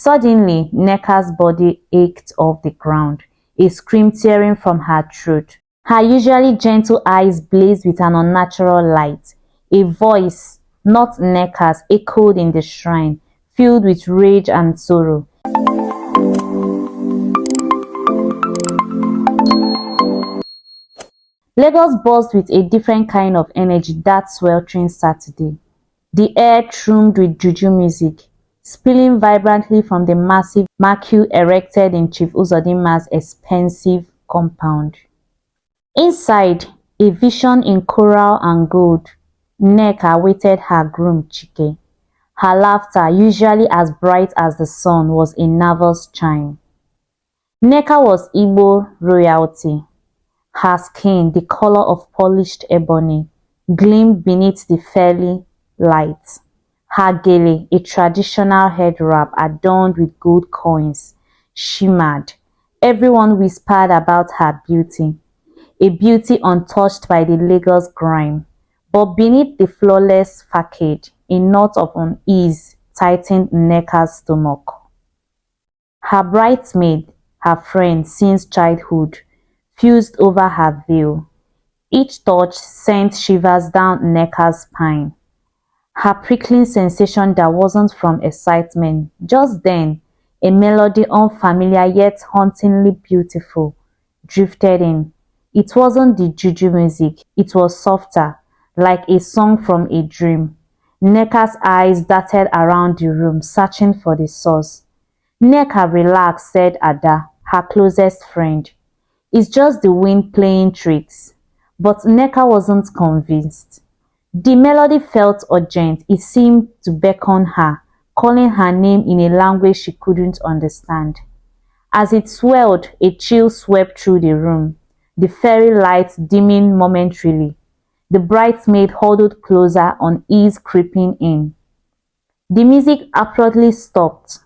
Suddenly, Neka's body ached off the ground, a scream tearing from her throat. Her usually gentle eyes blazed with an unnatural light. A voice, not Neka's, echoed in the shrine, filled with rage and sorrow. Lagos buzzed with a different kind of energy that sweltering Saturday. The air thrummed with juju music, spilling vibrantly from the massive marquee erected in Chief Uzodinma's expensive compound. Inside, a vision in coral and gold, Neka awaited her groom Chike. Her laughter, usually as bright as the sun, was a nervous chime. Neka was Igbo royalty. Her skin, the color of polished ebony, gleamed beneath the fairy light. Her gele, a traditional head wrap adorned with gold coins, shimmered. Everyone whispered about her beauty, a beauty untouched by the Lagos grime. But beneath the flawless facade, a knot of unease tightened Neka's stomach. Her bridesmaid, her friend since childhood, fused over her veil. Each touch sent shivers down Neka's spine. Her prickling sensation that wasn't from excitement. Just then, a melody unfamiliar yet hauntingly beautiful drifted in. It wasn't the juju music, it was softer, like a song from a dream. Neka's eyes darted around the room, searching for the source. Neka, relax, said Ada, her closest friend. It's just the wind playing tricks. But Neka wasn't convinced. The melody felt urgent. It seemed to beckon her, calling her name in a language she couldn't understand. As it swelled, a chill swept through the room, the fairy lights dimming momentarily. The bridesmaid huddled closer, unease creeping in. The music abruptly stopped.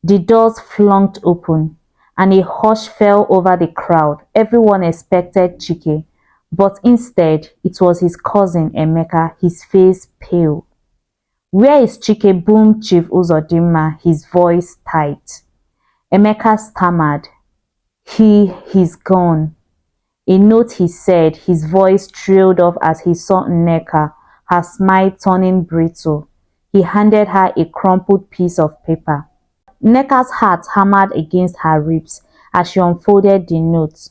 The doors flunked open, and a hush fell over the crowd. Everyone expected Chike, but instead it was his cousin Emeka, his face pale. "Where is Chike?" boomed Chief Uzodinma, his voice tight. Emeka stammered. He's gone." A note, he said, his voice trailed off as he saw Neka, her smile turning brittle. He handed her a crumpled piece of paper. Neka's heart hammered against her ribs as she unfolded the note.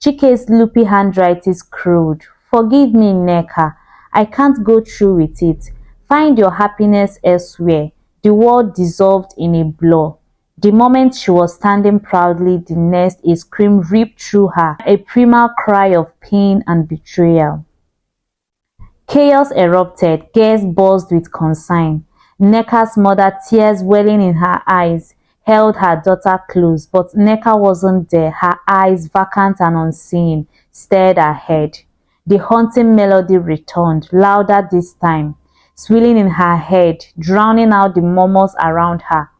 Chike's loopy handwriting scrawled, "Forgive me, Neka. I can't go through with it. Find your happiness elsewhere." The word dissolved in a blur. The moment she was standing proudly, the next a scream ripped through her, a primal cry of pain and betrayal. Chaos erupted, guests buzzed with concern. Neka's mother, tears welling in her eyes, held her daughter close, but Neka wasn't there. Her eyes, vacant and unseeing, stared ahead. The haunting melody returned, louder this time, swirling in her head, drowning out the murmurs around her.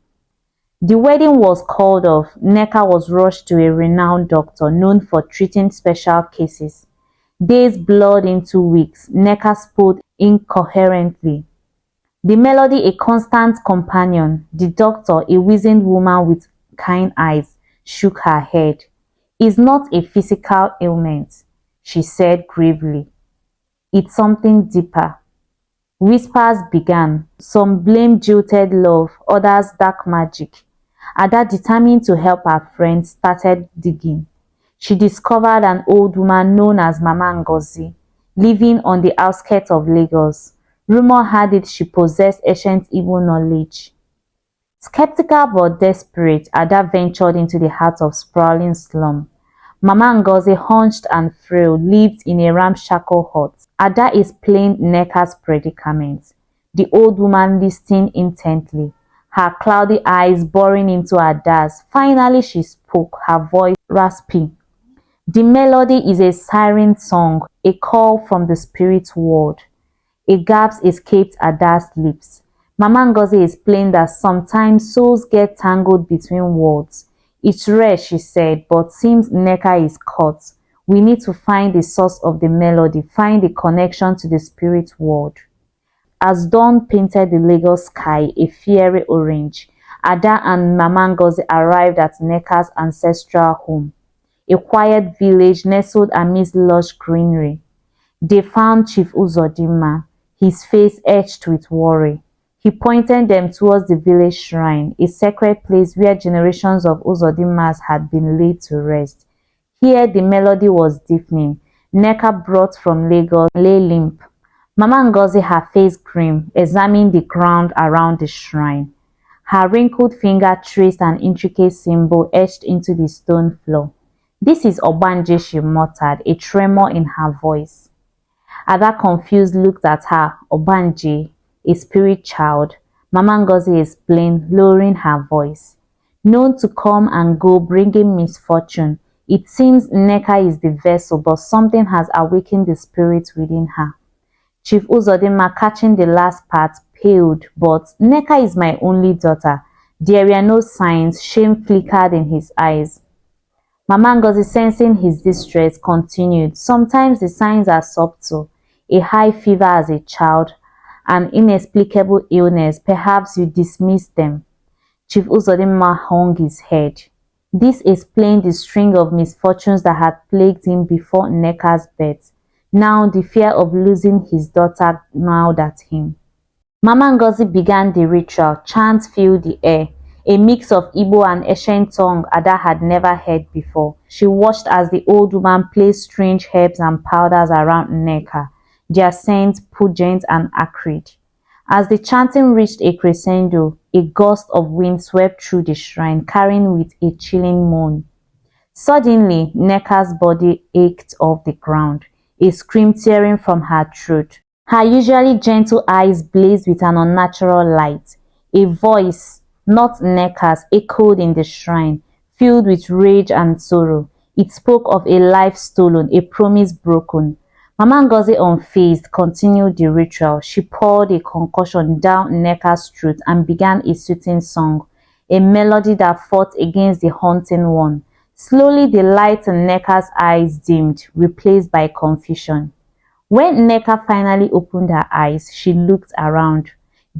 The wedding was called off. Neka was rushed to a renowned doctor known for treating special cases. Days blurred into weeks. Neka spoke incoherently. The melody, a constant companion. The doctor, a wizened woman with kind eyes, shook her head. "It's not a physical ailment," she said gravely. "It's something deeper." Whispers began. Some blamed jilted love, others dark magic. Ada, determined to help her friend, started digging. She discovered an old woman known as Mama Ngozi, living on the outskirts of Lagos. Rumor had it she possessed ancient Igbo knowledge. Skeptical but desperate, Ada ventured into the heart of sprawling slum. Mama Ngozi, hunched and frail, lived in a ramshackle hut. Ada explained Neka's predicament. The old woman listened intently, her cloudy eyes boring into Ada's. Finally she spoke, her voice raspy. "The melody is a siren song, a call from the spirit world." A gasp escaped Ada's lips. Mama Ngozi explained that sometimes souls get tangled between worlds. "It's rare," she said, "but seems Neka is caught. We need to find the source of the melody, find the connection to the spirit world." As dawn painted the Lagos sky a fiery orange, Ada and Mama Ngozi arrived at Neka's ancestral home, a quiet village nestled amidst lush greenery. They found Chief Uzodinma, his face etched with worry. He pointed them towards the village shrine, a sacred place where generations of Uzodinmas had been laid to rest. Here the melody was deafening. Neka, brought from Lagos, lay limp. Mama Ngozi, her face grim, examined the ground around the shrine. Her wrinkled finger traced an intricate symbol etched into the stone floor. "This is Obanje," she muttered, a tremor in her voice. Ada, confused, looked at her. "Obanje, a spirit child," Mama Ngozi explained, lowering her voice. "Known to come and go, bringing misfortune. It seems Neka is the vessel, but something has awakened the spirit within her." Chief Uzodinma, catching the last part, paled. "But Neka is my only daughter." There were no signs. Shame flickered in his eyes. Mama Ngozi, sensing his distress, continued, "Sometimes the signs are subtle. A high fever as a child, an inexplicable illness. Perhaps you dismissed them." Chief Uzodinma hung his head. This explained the string of misfortunes that had plagued him before Neka's birth. Now the fear of losing his daughter gnawed at him. Mama Ngozi began the ritual. Chants filled the air, a mix of Igbo and ancient tongue Ada had never heard before. She watched as the old woman placed strange herbs and powders around Neka, their scent pungent and acrid. As the chanting reached a crescendo, a gust of wind swept through the shrine, carrying with a chilling moan. Suddenly, Neka's body ached off the ground, a scream tearing from her throat. Her usually gentle eyes blazed with an unnatural light. A voice, not Neka's, echoed in the shrine, filled with rage and sorrow. It spoke of a life stolen, a promise broken. Mama Ngozi, unfazed, continued the ritual. She poured a concoction down Neka's throat and began a soothing song, a melody that fought against the haunting one. Slowly the light in Neka's eyes dimmed, replaced by confusion. When Neka finally opened her eyes, she looked around.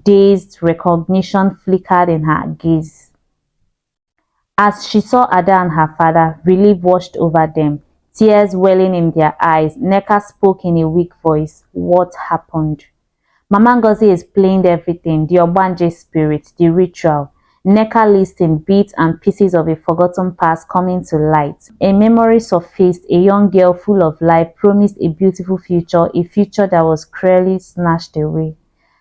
Dazed, recognition flickered in her gaze. As she saw Ada and her father, relief washed over them, tears welling in their eyes. Neka spoke in a weak voice. "What happened?" Mama Ngozi explained everything, the Obanje spirit, the ritual. Neka listened, bits and pieces of a forgotten past coming to light. A memory surfaced, a young girl full of life, promised a beautiful future, a future that was cruelly snatched away.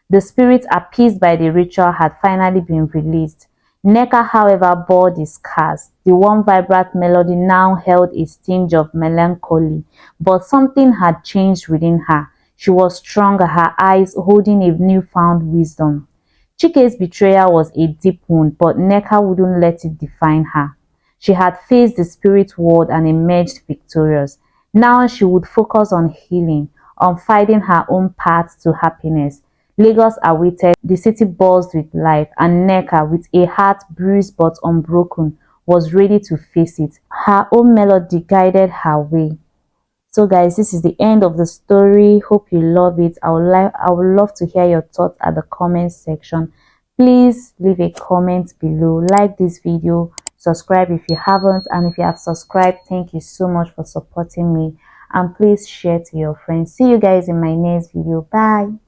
The spirit, appeased by the ritual, had finally been released. Neka, however, bore the scars. The warm, vibrant melody now held a tinge of melancholy, but something had changed within her. She was stronger, her eyes holding a newfound wisdom. Chike's betrayal was a deep wound, but Neka wouldn't let it define her. She had faced the spirit world and emerged victorious. Now she would focus on healing, on finding her own path to happiness. Lagos awaited, the city buzzed with life, and Neka, with a heart bruised but unbroken, was ready to face it. Her own melody guided her way. So guys, this is the end of the story. Hope you love it. I would love to hear your thoughts at the comment section. Please leave a comment below, like this video, subscribe if you haven't, and if you have subscribed, thank you so much for supporting me, and please share to your friends. See you guys in my next video. Bye.